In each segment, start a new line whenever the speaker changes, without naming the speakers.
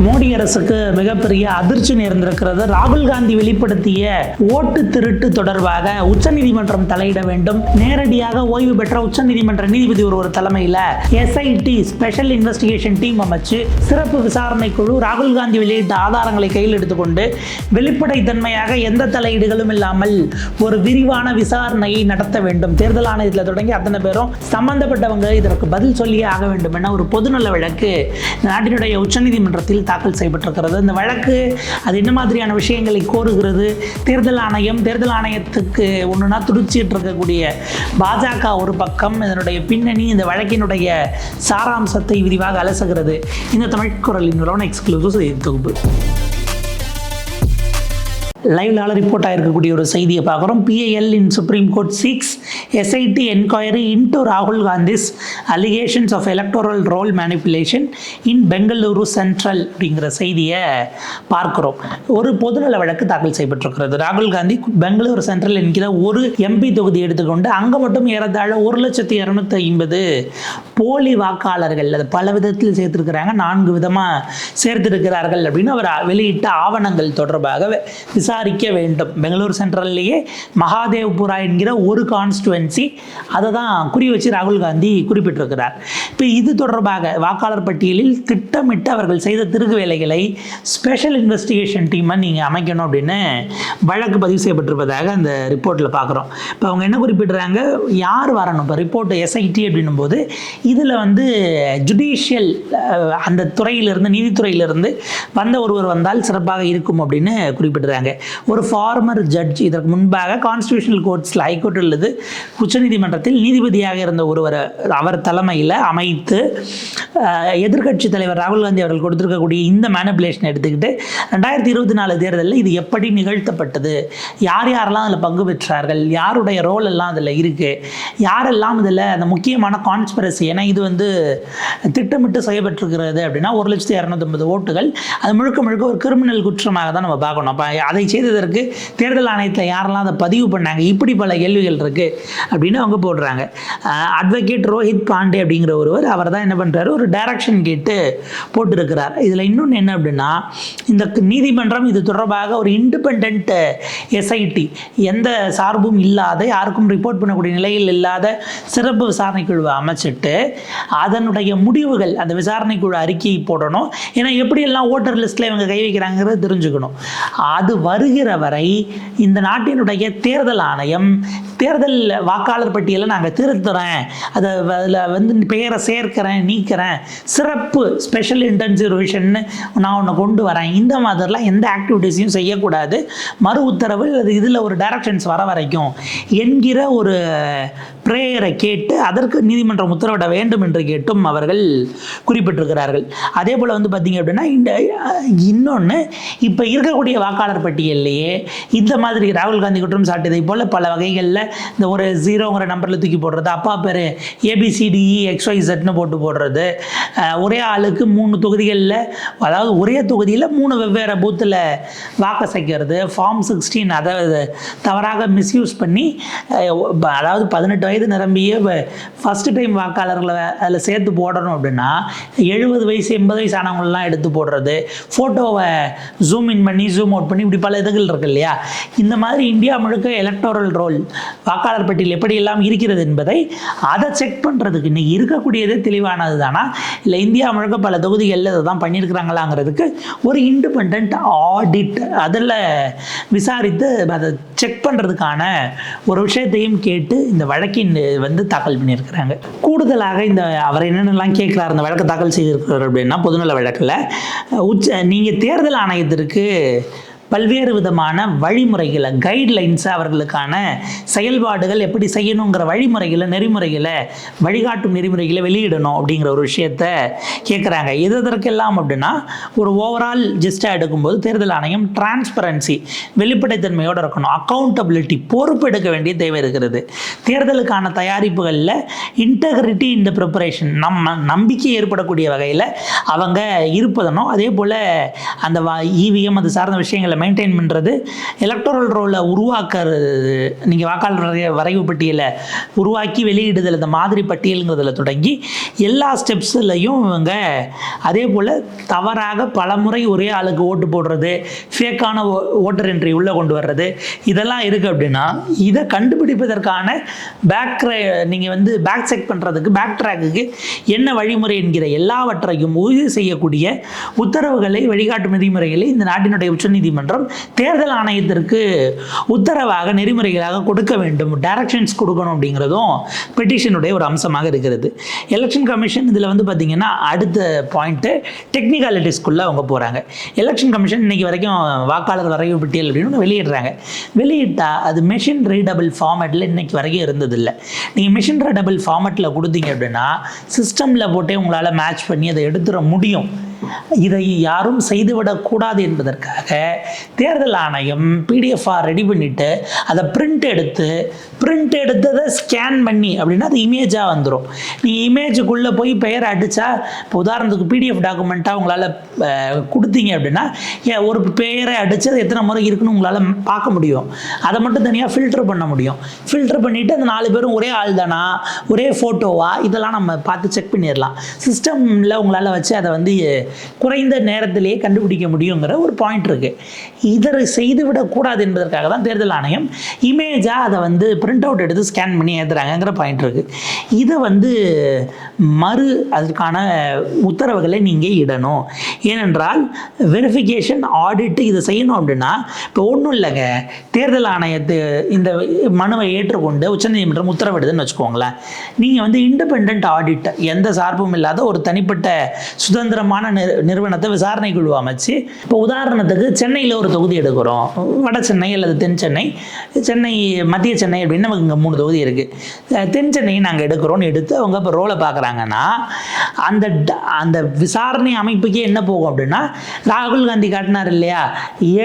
மோடி அரசுக்கு மிகப்பெரிய அதிர்ச்சி நேர்ந்திருக்கிறது. ராகுல் காந்தி வெளிப்படுத்திய ஓட்டு திருட்டு தொடர்பாக உச்சநீதிமன்றம் தலையிட வேண்டும். நேரடியாக ஓய்வு பெற்ற உச்சநீதிமன்ற நீதிபதி ஒரு தலைமையில் எஸ்ஐடி ஸ்பெஷல் இன்வெஸ்டிகேஷன் டீம் அமைச்சு சிறப்பு விசாரணை குழு ராகுல் காந்தி வெளியிட்ட ஆதாரங்களை கையில் எடுத்துக்கொண்டு வெளிப்படைத்தன்மையாக எந்த தலையீடுகளும் இல்லாமல் ஒரு விரிவான விசாரணையை நடத்த வேண்டும். தேர்தல் ஆணையத்தில் தொடங்கி அத்தனை பேரும் சம்பந்தப்பட்டவங்க இதற்கு பதில் சொல்லியே ஆக வேண்டும் என ஒரு பொதுநல வழக்கு நாட்டினுடைய உச்சநீதிமன்றத்தில் தாக்கல் செய்யப்பட்டிருக்கிறது. இந்த வழக்கு அது என்ன மாதிரியான விஷயங்களை கோருகிறது? தேர்தல் ஆணையத்துக்கு ஒன்றுனா துடிச்சிட்டு இருக்கக்கூடிய பாஜக ஒரு பக்கம், இதனுடைய பின்னணி, இந்த வழக்கினுடைய சாராம்சத்தை விரிவாக அலசுகிறது. இந்த தமிழ் குரலின் எக்ஸ்க்ளூசிவ் தொகுப்பு லைவ்ல ரிப்போர்ட் ஆகிருக்கக்கூடிய ஒரு செய்தியை பார்க்குறோம். PIL in supreme court seeks SIT enquiry into ராகுல் Gandhi's allegations of electoral roll manipulation in Bengaluru central அப்படிங்கிற செய்தியை பார்க்குறோம். ஒரு பொதுநல வழக்கு தாக்கல் செய்யப்பட்டிருக்கிறது. ராகுல் காந்தி பெங்களூரு சென்ட்ரல் என்கிற ஒரு MP தொகுதி எடுத்துக்கொண்டு அங்கே மட்டும் ஏறத்தாழ 1,250,000 போலி வாக்காளர்கள் அது பல விதத்தில் சேர்த்திருக்கிறாங்க, 4 விதமாக சேர்த்திருக்கிறார்கள் அப்படின்னு அவர் வெளியிட்ட ஆவணங்கள் தொடர்பாக விசாரிக்க வேண்டும். பெங்களூர் சென்ட்ரல்லையே மகாதேவ்புரா என்கிற ஒரு கான்ஸ்டுவன்சி அதை தான் குறி வச்சு ராகுல் காந்தி குறிப்பிட்டிருக்கிறார். இப்போ இது தொடர்பாக வாக்காளர் பட்டியலில் திட்டமிட்டு அவர்கள் செய்த திருகு வேலைகளை ஸ்பெஷல் இன்வெஸ்டிகேஷன் டீமை நீங்கள் அமைக்கணும் அப்படின்னு வழக்கு பதிவு செய்யப்பட்டிருப்பதாக அந்த ரிப்போர்ட்டில் பார்க்குறோம். இப்போ அவங்க என்ன குறிப்பிடுறாங்க, யார் வரணும்? இப்போ ரிப்போர்ட் SIT அப்படின்னும் போது இதில் ஜுடிஷியல் அந்த துறையிலிருந்து, நீதித்துறையிலிருந்து வந்த ஒருவர் வந்தால் சிறப்பாக இருக்கும் அப்படின்னு குறிப்பிடுறாங்க. ஒரு ஃபார்மர் ஜட்ஜ் இதற்கு முன்பாக கான்ஸ்டிடியூஷனல் கோர்ட்ஸில் ஹைகோர்ட்டில் உச்சநீதிமன்றத்தில் நீதிபதியாக இருந்த ஒருவர் அவர் தலைமையில் அமைத்து எதிர்க்கட்சி தலைவர் ராகுல் காந்தி அவர்கள் கொடுத்திருக்கக்கூடிய இந்த மேனிபுலேஷனை எடுத்துக்கிட்டு 2024 தேர்தலில் இது எப்படி நிகழ்த்தப்பட்டது, யாரெல்லாம் அதில் பங்கு பெற்றார்கள், யாருடைய ரோல் எல்லாம் அதில் இருக்குது, யாரெல்லாம் இதில் அந்த முக்கியமான கான்ஸ்பிரசி, ஏன்னா இது திட்டமிட்டு செய்யப்பட்டிருக்கிறது அப்படின்னா 1,250,000 ஓட்டுகள் அது முழுக்க ஒரு கிரிமினல் குற்றமாக தான் நம்ம பார்க்கணும். அப்போ அதை செய்ததற்கு தேர்தல் ஆணையத்தில் யாரெல்லாம் அதை பதிவு பண்ணாங்க, இப்படி பல கேள்விகள் இருக்குது அப்படின்னு அவங்க போடுறாங்க. அட்வொகேட் ரோஹித் பாண்டே அப்படிங்கிற ஒருவர் அவர் தான் என்ன பண்ணுறாரு, ஒரு டைரக்ஷன் கேட்டு போட்டிருக்கிறார். இதில் இன்னொன்று என்ன அப்படின்னா, இந்த நீதிமன்றம் இது தொடர்பாக ஒரு இண்டிபெண்ட் SIT எந்த சார்பும் இல்லாத, யாருக்கும் ரிப்போர்ட் பண்ணக்கூடிய நிலையில் இல்லாத சிறப்பு விசாரணை குழுவை அமைச்சிட்டு அதனுடைய முடிவுகள் அந்த விசாரணை குழு அறிக்கையை போடணும். ஏன்னா எப்படியெல்லாம் ஓட்டர் லிஸ்ட்டில் இவங்க கை வைக்கிறாங்கிறத தெரிஞ்சுக்கணும். அது வருகிற வரை இந்த நாட்டினுடைய தேர்தல் ஆணையம் தேர்தல் வாக்காளர் பட்டியலை நாங்கள் திருத்துறேன், அதில் பெயரை சேர்க்கிறேன், நீக்கிறேன், சிறப்பு ஸ்பெஷல் இன்டென்சிவ் ரிவிஷன்னு நான் ஒன்று கொண்டு வரேன், இந்த மாதிரிலாம் எந்த ஆக்டிவிட்டீஸையும் செய்யக்கூடாது, மறு உத்தரவு இதில் ஒரு டைரக்ஷன்ஸ் வர வரைக்கும் என்கிற ஒரு பிரேயரை கேட்டு அதற்கு நீதிமன்றம் உத்தரவிட வேண்டும் என்று கேட்டும் அவர்கள் குறிப்பிட்டிருக்கிறார்கள். அதே போல் பார்த்தீங்க அப்படின்னா இன்னொன்று, இப்போ இருக்கக்கூடிய வாக்காளர் பட்டியல்லையே இந்த மாதிரி ராகுல் காந்தி குற்றம் சாட்டியதை போல் பல வகைகளில் இந்த ஒரு 0ங்கிற நம்பரில் தூக்கி போடுறது, அப்பா பேர் ABCDEXYZன்னு போடுறது, ஒரே ஆளுக்கு 3 தொகுதிகளில், அதாவது ஒரே தொகுதியில் 3 வெவ்வேறு பூத்தில் வாக்கசைக்கிறது, ஃபார்ம் 16 அதை தவறாக மிஸ்யூஸ் பண்ணி, அதாவது 18 வயது நிரம்பிய ஃபஸ்ட்டு டைம் வாக்காளர்களை அதில் சேர்த்து போடணும் அப்படின்னா 70 வயசு 80 வயசு ஆனவங்களெலாம் எடுத்து போடுறது, ஃபோட்டோவை ஜூம் இன் பண்ணி ஜூம் அவுட் பண்ணி இப்படி பல இதுகள் இருக்கு இல்லையா. இந்த மாதிரி இந்தியா முழுக்க எலக்டோரல் ரோல் வாக்காளர் பட்டியல் எப்படியெல்லாம் இருக்கிறது என்பதை அதை செக் பண்ணுறதுக்கு இன்றைக்கி இருக்கக்கூடியதே தெளிவானது தானா, இல்லை இந்தியா முழுக்க பல தொகுதிகளில் இதை தான் பண்ணியிருக்கிறாங்களாங்கிறதுக்கு ஒரு இண்டிபெண்ட் ஆடிட் அதில் விசாரித்து அதை செக் பண்ணுறதுக்கான ஒரு விஷயத்தையும் கேட்டு இந்த வழக்கின் தாக்கல் பண்ணியிருக்கிறாங்க. கூடுதலாக இந்த அவர் என்னென்னலாம் கேட்குறாரு, இந்த வழக்கை தாக்கல் செய்திருக்கிறார் அப்படின்னா, பொதுநல வழக்கில் நீங்கள் தேர்தல் ஆணையத்திற்கு பல்வேறு விதமான வழிமுறைகளை, கைட்லைன்ஸை, அவர்களுக்கான செயல்பாடுகள் எப்படி செய்யணுங்கிற வழிமுறைகளை, நெறிமுறைகளை, வழிகாட்டும் நெறிமுறைகளை வெளியிடணும் அப்படிங்கிற ஒரு விஷயத்த கேட்குறாங்க. எதற்கெல்லாம் அப்படின்னா, ஒரு ஓவரால் ஜிஸ்டாக எடுக்கும்போது தேர்தல் ஆணையம் டிரான்ஸ்பரன்சி, வெளிப்படைத்தன்மையோடு இருக்கணும், அக்கௌண்டபிலிட்டி, பொறுப்பு எடுக்க வேண்டிய தேவை இருக்கிறது. தேர்தலுக்கான தயாரிப்புகளில் இன்டெகிரிட்டி இந்த ப்ரிப்பரேஷன், நம்பிக்கை ஏற்படக்கூடிய வகையில் அவங்க இருப்பதனும், அதே போல் அந்த EVM அது சார்ந்த விஷயங்களை மெயின்டைன் பண்ணுறது, எலக்டோரல் ரோலை உருவாக்குறது, நீங்கள் வாக்காளர் வரைவு பட்டியலை உருவாக்கி வெளியிடுதல், இந்த மாதிரி பட்டியலுங்கிறதுல தொடங்கி எல்லா ஸ்டெப்ஸ்லையும் இவங்க அதே போல் தவறாக பலமுறை ஒரே ஆளுக்கு ஓட்டு போடுறது, ஃபேக்கான ஓட்டர் என்ட்ரி உள்ளே கொண்டு வர்றது, இதெல்லாம் இருக்குது அப்படின்னா இதை கண்டுபிடிப்பதற்கான நீங்கள் வந்து பேக் செக் பண்ணுறதுக்கு, பேக் ட்ராக்குக்கு என்ன வழிமுறை என்கிற எல்லாவற்றையும் உறுதி செய்யக்கூடிய உத்தரவுகளை, வழிகாட்டு நெறிமுறைகளை இந்த நாட்டினுடைய உச்சநீதிமன்றம் தேர்தல் ஆணையத்திற்கு உத்தரவாக நெறிமுறைகளாக கொடுக்க வேண்டும், டைரக்ஷன்ஸ் கொடுக்கணும் அப்படிங்கிறதும் பெட்டிஷனுடைய ஒரு அம்சமாக இருக்கிறது. எலெக்ஷன் கமிஷன் இதில் வந்து பார்த்திங்கன்னா அடுத்த பாயிண்ட்டு டெக்னிக்காலிட்டிஸ்குள்ளே அவங்க போகிறாங்க. எலெக்ஷன் கமிஷன் இன்றைக்கி வரைக்கும் வாக்காளர் வரைவு பட்டியல் அப்படின்னு வெளியிடுறாங்க. வெளியிட்டால் அது மெஷின் ரீடபிள் ஃபார்மேட்டில் இன்றைக்கி வரைக்கும் இருந்ததில்லை. நீங்கள் மிஷின் ரீடபிள் ஃபார்மேட்டில் கொடுத்தீங்க அப்படின்னா சிஸ்டமில் போட்டே உங்களால் மேட்ச் பண்ணி அதை எடுத்துட முடியும். இதை யாரும் செய்துவிடக்கூடாது என்பதற்காக தேர்தல் ஆணையம் பிடிஎஃபாக ரெடி பண்ணிவிட்டு அதை பிரிண்ட் எடுத்ததை ஸ்கேன் பண்ணி அப்படின்னா அது இமேஜாக வந்துடும். நீங்கள் இமேஜுக்குள்ளே போய் பெயரை அடித்தா, இப்போ உதாரணத்துக்கு பிடிஎஃப் டாக்குமெண்ட்டாக உங்களால் கொடுத்தீங்க அப்படின்னா ஒரு பெயரை அடித்து அது எத்தனை முறை இருக்குன்னு உங்களால் பார்க்க முடியும். அதை மட்டும் தனியாக ஃபில்டர் பண்ண முடியும். ஃபில்டர் பண்ணிவிட்டு அந்த 4 பேரும் ஒரே ஆள் தானா, ஒரே ஃபோட்டோவா, இதெல்லாம் நம்ம பார்த்து செக் பண்ணிடலாம். சிஸ்டமில் உங்களால் வச்சு அதை வந்து குறைந்த நேரத்திலேயே கண்டுபிடிக்க முடியுங்கிற ஒரு பாயிண்ட் இருக்குது. இதை செய்துவிடக்கூடாது என்பதற்காக தான் தேர்தல் ஆணையம் இமேஜாக அதை வந்து பிரிண்ட் அவுட் எடுத்து ஸ்கேன் பண்ணி ஏற்றுறாங்கிற பாயிண்ட் இருக்குது. இதை வந்து அதற்கான உத்தரவுகளை நீங்கள் இடணும். ஏனென்றால் வெரிஃபிகேஷன், ஆடிட்டு இதை செய்யணும் அப்படின்னா இப்போ ஒன்றும் இல்லைங்க, தேர்தல் ஆணையத்து இந்த மனுவை ஏற்றுக்கொண்டு உச்சநீதிமன்றம் உத்தரவிடுதுன்னு வச்சுக்கோங்களேன். நீங்கள் வந்து இண்டிபெண்ட் ஆடிட், எந்த சார்பும் இல்லாத ஒரு தனிப்பட்ட சுதந்திரமான நிறுவனத்தை விசாரணை குழு அமைச்சு, இப்போ உதாரணத்துக்கு சென்னையில் ஒரு தொகுதி எடுக்கிறோம், வட சென்னை அல்லது தென் சென்னை, சென்னை மத்திய சென்னை அப்படின்னு நமக்கு இங்கே 3 தொகுதி இருக்குது. தென் சென்னையை நாங்கள் எடுத்து அவங்க இப்போ ரோலை பார்க்குறாங்கன்னா அந்த விசாரணை அமைப்புக்கே என்ன போகும் அப்படின்னா, ராகுல் காந்தி காட்டினார் இல்லையா,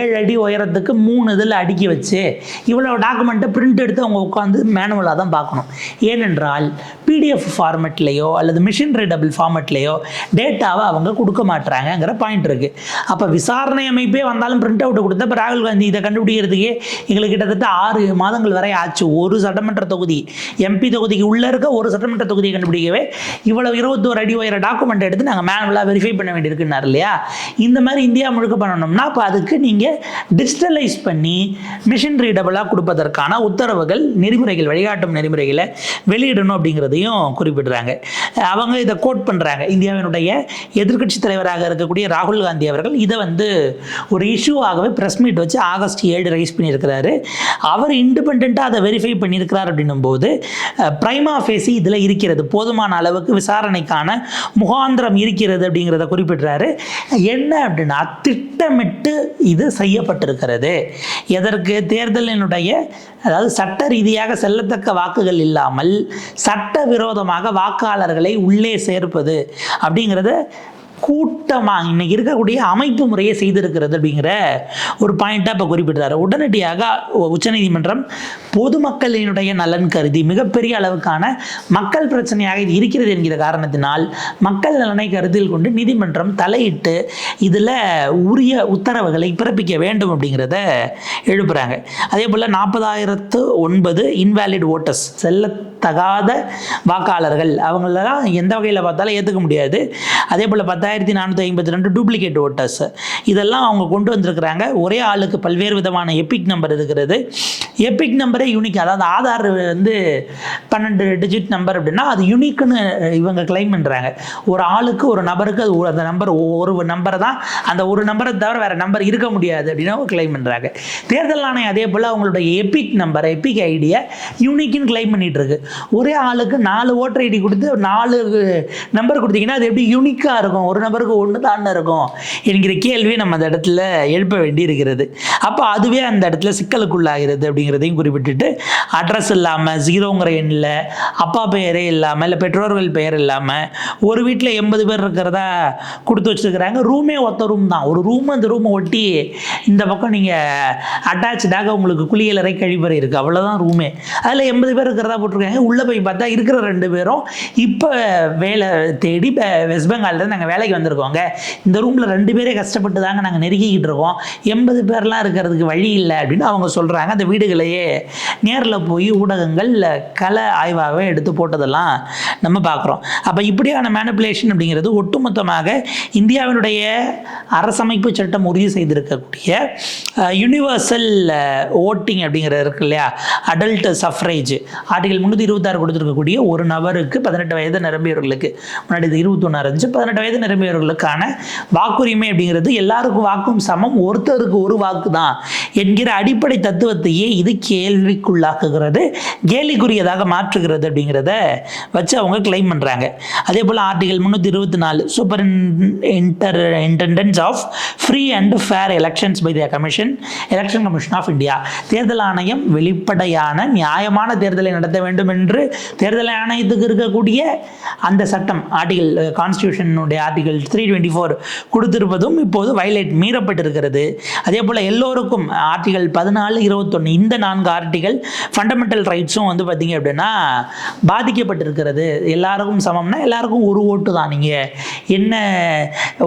7 அடி உயரத்துக்கு 3 இதில் அடுக்கி வச்சு இவ்வளோ டாக்குமெண்ட்டை பிரிண்ட் எடுத்து அவங்க உட்காந்து மேனுவலாக தான் பார்க்கணும். ஏனென்றால் பிடிஎஃப் ஃபார்மேட்லேயோ அல்லது மிஷின் ரீடபிள் ஃபார்மேட்லேயோ டேட்டாவை அவங்க கொடுக்க மாட்டுறாங்கிற பாயிண்ட் இருக்குது. அப்போ விசாரணை அமைப்பே வந்தாலும் பிரிண்ட் அவுட் கொடுத்த இப்போ ராகுல் காந்தி இதை கண்டுபிடிக்கிறதுக்கே எங்களுக்கு கிட்டத்தட்ட 6 மாதங்கள் வரை ஆச்சு. ஒரு சட்டமன்ற தொகுதி, எம்பி தொகுதிக்கு உள்ளே இருக்க ஒரு சட்டமன்ற தொகுதியை கண்டுபிடிக்கவே இவ்வளவு 21 அடி உயர டாக்குமெண்ட் எடுத்து நாங்கள் மேனுவலாக வெரிஃபை பண்ண வேண்டியிருக்குன்னார் இல்லையா. இந்த மாதிரி இந்தியா முழுக்க பண்ணணும்னா அப்போ அதுக்கு நீங்கள் டிஜிட்டலைஸ் பண்ணி மிஷின் ரீடபிளாக கொடுப்பதற்கான உத்தரவுகள், நெறிமுறைகள், வழிகாட்டும் நெறிமுறைகளை வெளியிடணும் அப்படிங்கிறதையும் குறிப்பிடுறாங்க. அவங்க இதை கோட் பண்ணுறாங்க. இந்தியாவினுடைய எதிர்க்கட்சி தலைவராக இருக்கக்கூடிய ராகுல் காந்தி அவர்கள் இதை வந்து ஒரு இஷ்யூவாகவே ப்ரெஸ் மீட் வச்சு ஆகஸ்ட் 7 ரைஸ் பண்ணியிருக்கிறாரு. அவர் இண்டிபெண்ட்டாக அதை வெரிஃபை பண்ணியிருக்கிறார் அப்படின்னும் போது பிரைமா ஃபேசி இதில் இருக்கிறது, போதுமான அளவுக்கு விசாரணைக்கான முகாந்திரம் இருக்கிறது அப்படிங்கிறத குறிப்பிடுறாரு. என்ன அப்படின்னா, திட்டமிட்டு இது செய்யப்பட்டிருக்கிறது. எதற்கு? தேர்தலினுடைய, அதாவது சட்ட ரீதியாக செல்லத்தக்க வாக்குகள் இல்லாமல் சட்டவிரோதமாக வாக்காளர்களை உள்ளே சேர்ப்பது அப்படிங்கிறத கூட்டமாக இன்னைக்கு இருக்கக்கூடிய அமைப்பு முறையை செய்திருக்கிறது அப்படிங்கிற ஒரு பாயிண்ட்டாக இப்போ குறிப்பிட்டார். உடனடியாக உச்சநீதிமன்றம் பொதுமக்களினுடைய நலன் கருதி மிகப்பெரிய அளவுக்கான மக்கள் பிரச்சனையாக இது இருக்கிறது என்கிற காரணத்தினால் மக்கள் நலனை கருத்தில் கொண்டு நீதிமன்றம் தலையிட்டு இதில் உரிய உத்தரவுகளை பிறப்பிக்க வேண்டும் அப்படிங்கிறத எழுப்புறாங்க. அதே போல் 40,009 இன்வேலிட் ஓட்டர்ஸ், செல்லத்தகாத வாக்காளர்கள், அவங்களெல்லாம் எந்த வகையில் பார்த்தாலும் ஏற்றுக்க முடியாது. அதே போல் 10,452 டூப்ளிகேட் ஓட்டர்ஸ், இதெல்லாம் அவங்க கொண்டு வந்திருக்கிறாங்க. ஒரே ஆளுக்கு பல்வேறு விதமான எபிக் நம்பர் இருக்கிறது. எபிக் நம்பரே யூனிக், அதாவது ஆதார் வந்து 12 டிஜிட் நம்பர் அப்படின்னா அது யூனிக்னு இவங்க கிளைம் பண்ணுறாங்க. ஒரு ஆளுக்கு, ஒரு நபருக்கு அது அந்த நம்பர், ஒரு நம்பரை தான், அந்த ஒரு நம்பரை தவிர வேறு நம்பர் இருக்க முடியாது அப்படின்னு அவங்க கிளைம் பண்ணுறாங்க. தேர்தல் ஆணையம் அதே போல் அவங்களுடைய எபிக் நம்பர், எபிக் ஐடியை யூனிக்னு கிளைம் பண்ணிட்டு இருக்கு. ஒரே ஆளுக்கு 4 ஓட்டர் ஐடி கொடுத்து 4 நம்பர் கொடுத்தீங்கன்னா அது எப்படி யூனிக்காக இருக்கும்? ஒரு நபருக்கு 1 தான் இருக்கும் என்கிற கேள்வி நம்ம அந்த இடத்துல எழுப்ப வேண்டி இருக்கிறது. அப்போ அதுவே அந்த இடத்துல சிக்கலுக்குள்ளாகிறது அப்படிங்கிறதையும் குறிப்பிட்டுட்டு, அட்ரஸ் இல்லாமல், 0ங்கிற எண்ணில், அப்பா பெயரே இல்லாமல், இல்லை பெற்றோர்கள் பெயர் இல்லாமல், ஒரு வீட்டில் 80 பேர் இருக்கிறதா கொடுத்து வச்சுருக்கிறாங்க. ரூமே ஒத்த ரூம் தான், ஒரு ரூம், அந்த ரூமை ஒட்டி இந்த பக்கம் நீங்கள் அட்டாச்சாக உங்களுக்கு குளியலறை, கழிப்பறை இருக்குது, அவ்வளோதான் ரூமே. அதில் 80 பேர் இருக்கிறதா போட்டிருக்காங்க. உள்ளே போய் பார்த்தா இருக்கிற 2 பேரும் இப்போ வேலை தேடி வெஸ்ட் பெங்கால்லேருந்து நாங்கள் வேலைக்கு வந்திருக்கோங்க, இந்த ரூமில் 2 பேரே கஷ்டப்பட்டு தாங்க நாங்கள் நெருக்கிக்கிட்டு இருக்கோம், 80 பேர்லாம் இருக்கிறதுக்கு வழி இல்லை அப்படின்னு அவங்க சொல்கிறாங்க. அந்த வீடுகளையே நேரில் போய் ஊடகங்கள் கள ஆய்வாகவே எடுத்து போட்டதெல்லாம் நம்ம பார்க்குறோம். அப்போ இப்படியான மேனிப்புலேஷன் அப்படிங்கிறது ஒட்டுமொத்தமாக இந்தியாவினுடைய அரசமைப்பு சட்டம் உறுதி செய்திருக்கக்கூடிய யுனிவர்சல் ஓட்டிங் அப்படிங்கிறது இருக்கு இல்லையா, அடல்ட் சஃப்ரேஜ் ஆர்டிகல் 326 கொடுத்துருக்கக்கூடிய ஒரு நபருக்கு 18 வயது நிரம்பியவர்களுக்கு, முன்னாடி இது 21 இருந்துச்சு, 18 வயது நிரம்பியவர்களுக்கான வாக்குரிமை அப்படிங்கிறது எல்லாருக்கும் வாக்கும் சமம், ஒருத்தருக்கு ஒரு வாக்கு தான் என்கிற அடிப்படை தத்துவத்தையே இது கேள்விக்குள்ளாக்குகிறது, கேலிக்குரியதாக மாற்றுகிறது அப்படிங்கிறத வச்சு அவங்க கிளைம் பண்ணுறாங்க. அதே போல் article 324 superintendence of free and fair elections by the election commission of India, தேர்தல் ஆணையம் வெளிப்படையான நியாயமான தேர்தலை நடத்த வேண்டும் என்று தேர்தல் ஆணையத்துக்கு இருக்கக்கூடிய அந்த சட்டம் ஆர்டிகல் கான்ஸ்டியூஷனுடைய ஆர்டிகல் 324 கொடுத்திருப்பதும் இப்போது மீறப்பட்டிருக்கிறது. அதே போல் எல்லோருக்கும் ஆர்டிகல் 14, 21 இந்த 4 ஆர்டிகல் ஃபண்டமெண்டல் ரைட்ஸும் வந்து பார்த்தீங்க அப்படின்னா பாதிக்கப்பட்டிருக்கிறது. எல்லாருக்கும் சமம்னா எல்லாருக்கும் ஒரு ஓட்டு தான், நீங்கள் என்ன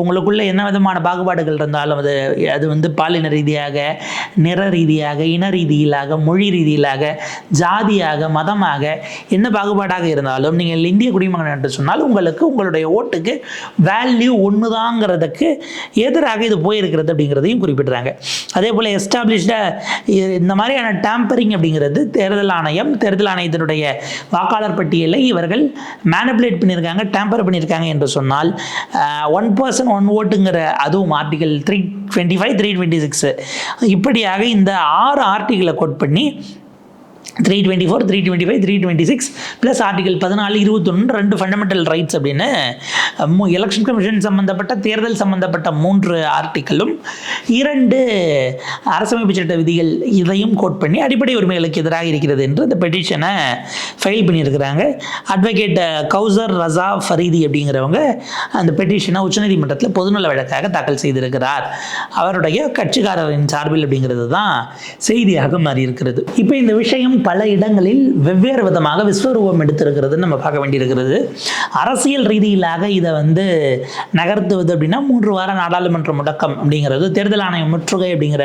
உங்களுக்குள்ள என்ன விதமான பாகுபாடுகள் இருந்தாலும் அது வந்து பாலின ரீதியாக, நிற ரீதியாக, இன ரீதியிலாக, மொழி ரீதியிலாக, ஜாதியாக, மதமாக என்ன பாகுபாடாக இருந்தாலும் நீங்கள் இந்திய குடிமகன் என்று சொன்னால் உங்களுக்கு உங்களுடைய ஓட்டுக்கு வேல்யூ ஒன்று தாங்கிறதுக்கு எதிராக இது போயிருக்கிறது அப்படிங்கிறதையும் குறிப்பிடுறாங்க. அதே போல் எஸ்டாப்ளிஷ்ட இந்த மாதிரியான டேம்பரிங் அப்படிங்கிறது தேர்தல் ஆணையத்தினுடைய வாக்காளர் பட்டியலை இவர்கள் மேனிபுலேட் பண்ணியிருக்காங்க, டேம்பர் பண்ணியிருக்காங்க என்று சொன்னால் 1 person 1 voteங்கிற அதுவும் ஆர்டிகல் 325, 326 இப்படியாக இந்த 6 ஆர்டிகளை கோட் பண்ணி 324, 325, 326 ப்ளஸ் ஆர்டிகல் 14, 21 2 ஃபண்டமெண்டல் ரைட்ஸ் அப்படின்னு எலெக்ஷன் கமிஷன் சம்பந்தப்பட்ட தேர்தல் சம்பந்தப்பட்ட 3 ஆர்டிக்கலும் 2 அரசமைப்பு சட்ட விதிகள் இதையும் கோட் பண்ணி அடிப்படை உரிமைகளுக்கு எதிராக இருக்கிறது என்று இந்த பெட்டிஷனை ஃபைல் பண்ணியிருக்கிறாங்க. அட்வொகேட் கௌசர் ரசா ஃபரீதி அப்படிங்கிறவங்க அந்த பெட்டிஷனை உச்சநீதிமன்றத்தில் பொதுநல வழக்காக தாக்கல் செய்திருக்கிறார். அவருடைய கட்சிக்காரரின் சார்பில் அப்படிங்கிறது தான் செய்தியாக மாறி இருக்கிறது. இப்போ இந்த விஷயம் பல இடங்களில் வெவ்வேறு விதமாக விஸ்வரூபம் எடுத்திருக்கிறது நம்ம பார்க்க வேண்டியிருக்கிறது. அரசியல் ரீதியிலாக இதை வந்து நகர்த்துவது அப்படின்னா 3 வார நாடாளுமன்ற முடக்கம் அப்படிங்கிறது, தேர்தல் ஆணையம் முற்றுகை அப்படிங்கிற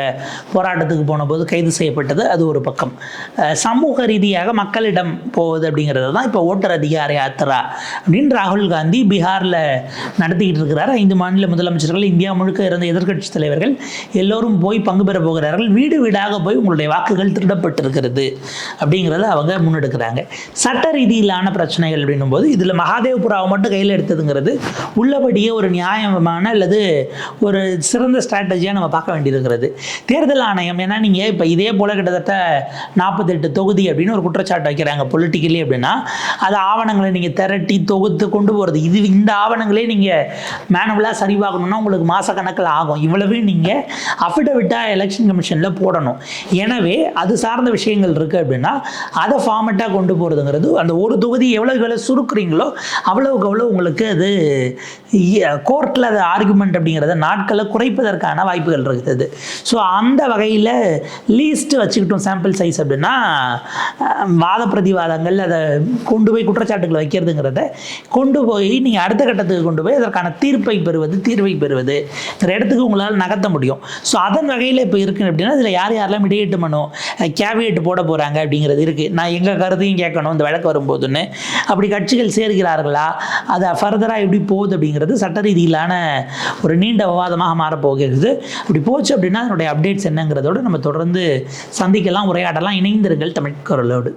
போராட்டத்துக்கு போன போது கைது செய்யப்பட்டது, அது ஒரு பக்கம். சமூக ரீதியாக மக்களிடம் போவது அப்படிங்கிறது தான் இப்போ ஓட்டர் அதிகார யாத்திரா அப்படின்னு ராகுல் காந்தி பீகாரில் நடத்திக்கிட்டு இருக்கிறார். 5 மாநில முதலமைச்சர்கள், இந்தியா முழுக்க இருந்த எதிர்க்கட்சி தலைவர்கள் எல்லோரும் போய் பங்கு பெற போகிறார்கள். வீடு வீடாக போய் உங்களுடைய வாக்குகள் திருடப்பட்டிருக்கிறது அப்படிங்கிறத அவங்க முன்னெடுக்கிறாங்க. சட்ட ரீதியிலான பிரச்சனைகள் அப்படின்னும் போது இதில் மகாதேவ்புராவை மட்டும் கையில் எடுத்ததுங்கிறது உள்ளபடியே ஒரு நியாயமான அல்லது ஒரு சிறந்த ஸ்ட்ராட்டஜியாக நம்ம பார்க்க வேண்டியிருக்கிறது. தேர்தல் ஆணையம் ஏன்னா நீங்கள் இப்போ இதே போல் கிட்டத்தட்ட 48 தொகுதி அப்படின்னு ஒரு குற்றச்சாட்டு வைக்கிறாங்க பொலிட்டிக்கலி அப்படின்னா, அது ஆவணங்களை நீங்கள் திரட்டி தொகுத்து கொண்டு போகிறது, இந்த ஆவணங்களே நீங்கள் மேனுவலாக சரி பார்க்கணுன்னா உங்களுக்கு மாதக்கணக்கில் ஆகும். இவ்வளவு நீங்கள் அஃபிடவிட்டாக எலெக்ஷன் கமிஷனில் போடணும். எனவே அது சார்ந்த விஷயங்கள் இருக்குது அப்படின்னா அதை ஃபார்மேட்டாக கொண்டு போகிறதுங்கிறது அந்த ஒரு தொகுதி எவ்வளோ சுருக்குறீங்களோ அவ்வளவுக்கு அவ்வளோ உங்களுக்கு அது கோர்ட்டில் அது ஆர்குமெண்ட் அப்படிங்கிறத நாட்களை குறைப்பதற்கான வாய்ப்புகள் இருக்குது. ஸோ அந்த வகையில் லீஸ்ட்டு வச்சுக்கிட்டோம் சாம்பிள் சைஸ் அப்படின்னா வாத பிரதிவாதங்கள் அதை கொண்டு போய் குற்றச்சாட்டுகளை வைக்கிறதுங்கிறத கொண்டு போய் நீங்கள் அடுத்த கட்டத்துக்கு கொண்டு போய் அதற்கான தீர்வை பெறுவது இடத்துக்கு உங்களால் நகர்த்த முடியும். ஸோ அதன் வகையில் இப்போ இருக்குது அப்படின்னா இதில் யாரெல்லாம் மிடியேட் பண்ணும் கேவியேட் போட போகிறாங்க அப்படிங்கிறது இருக்குது. நான் எங்கள் கருத்தையும் கேட்கணும் இந்த வழக்கு வரும்போதுன்னு. அப்படி கட்சிகள் சேர்கிறார்களா, அது ஃபர்தராக எப்படி போகுது அப்படிங்கிறது சட்ட ரீதியிலான ஒரு நீண்ட விவாதமாக மாறப்போகிறது. அப்படி போச்சு அப்படின்னா அதனுடைய அப்டேட்ஸ் என்னங்கிறதோடு நம்ம தொடர்ந்து சந்திக்கலாம், உரையாடலாம். இணைந்திருங்கள் தமிழ் குரலோடு.